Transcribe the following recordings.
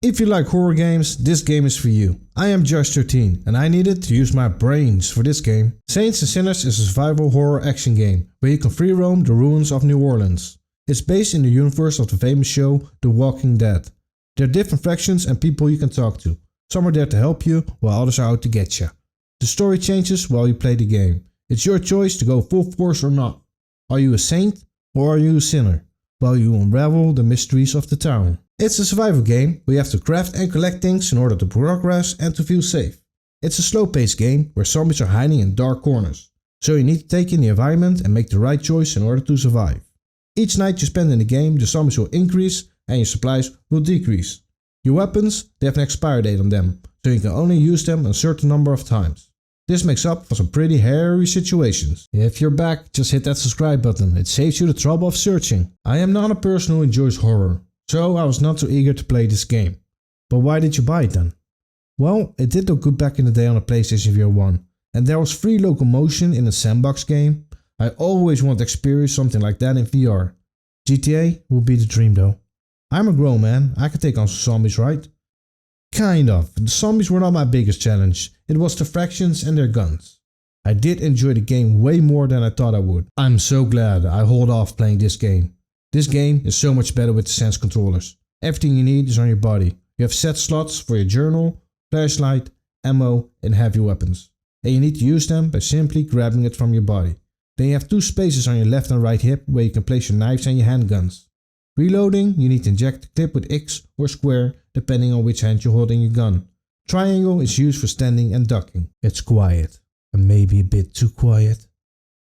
If you like horror games, this game is for you. I am just 13 and I needed to use my brains for this game. Saints and Sinners is a survival horror action game where you can free roam the ruins of New Orleans. It's based in the universe of the famous show The Walking Dead. There are different factions and people you can talk to. Some are there to help you while others are out to get you. The story changes while you play the game. It's your choice to go full force or not. Are you a saint or are you a sinner? While you unravel the mysteries of the town. It's a survival game where you have to craft and collect things in order to progress and to feel safe. It's a slow-paced game where zombies are hiding in dark corners, so you need to take in the environment and make the right choice in order to survive. Each night you spend in the game, the zombies will increase and your supplies will decrease. Your weapons, they have an expiry date on them, so you can only use them a certain number of times. This makes up for some pretty hairy situations. If you're back, just hit that subscribe button, it saves you the trouble of searching. I am not a person who enjoys horror, so I was not too eager to play this game. But why did you buy it then? Well, it did look good back in the day on a PlayStation VR1, and there was free locomotion in a sandbox game. I always want to experience something like that in VR. GTA will be the dream though. I'm a grown man, I can take on some zombies, right? Kind of. The zombies were not my biggest challenge, it was the fractions and their guns. I did enjoy the game way more than I thought I would. I'm so glad I hold off playing this game. This game is so much better with the Sense controllers. Everything you need is on your body. You have set slots for your journal, flashlight, ammo and heavy weapons. And you need to use them by simply grabbing it from your body. Then you have two spaces on your left and right hip where you can place your knives and your handguns. Reloading, you need to inject the clip with X or square depending on which hand you're holding your gun. Triangle is used for standing and ducking. It's quiet, and maybe a bit too quiet.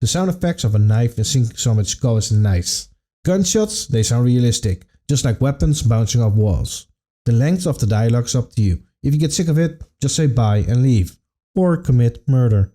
The sound effects of a knife and sinking someone's skull is nice. Gunshots, they sound realistic, just like weapons bouncing off walls. The length of the dialogue is up to you. If you get sick of it, just say bye and leave. Or commit murder.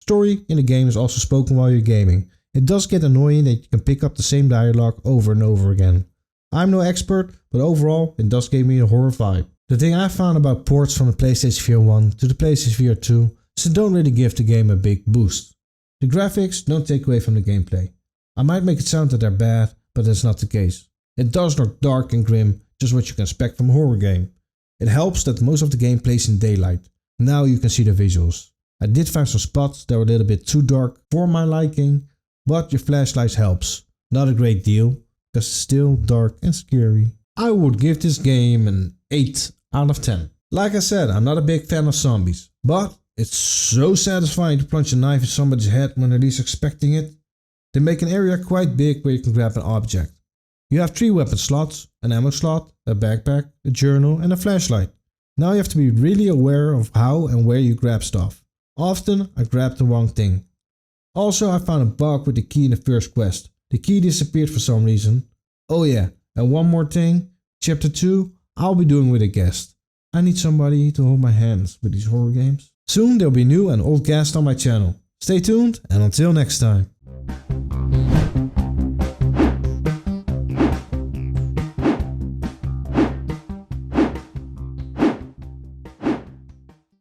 Story in the game is also spoken while you're gaming. It does get annoying that you can pick up the same dialogue over and over again. I'm no expert, but overall it does give me a horror vibe. The thing I found about ports from the PlayStation VR1 to the PlayStation VR2 is they don't really give the game a big boost. The graphics don't take away from the gameplay. I might make it sound that they're bad, but that's not the case. It does look dark and grim, just what you can expect from a horror game. It helps that most of the game plays in daylight. Now you can see the visuals. I did find some spots that were a little bit too dark for my liking, but your flashlight helps. Not a great deal, because it's still dark and scary. I would give this game an 8 out of 10. Like I said, I'm not a big fan of zombies, but it's so satisfying to plunge a knife in somebody's head when they're least expecting it. They make an area quite big where you can grab an object. You have 3 weapon slots, an ammo slot, a backpack, a journal and a flashlight. Now you have to be really aware of how and where you grab stuff. Often I grabbed the wrong thing. Also I found a bug with the key in the first quest. The key disappeared for some reason. Oh yeah, and one more thing. Chapter 2 I'll be doing with a guest. I need somebody to hold my hands with these horror games. Soon there'll be new and old guests on my channel. Stay tuned and until next time.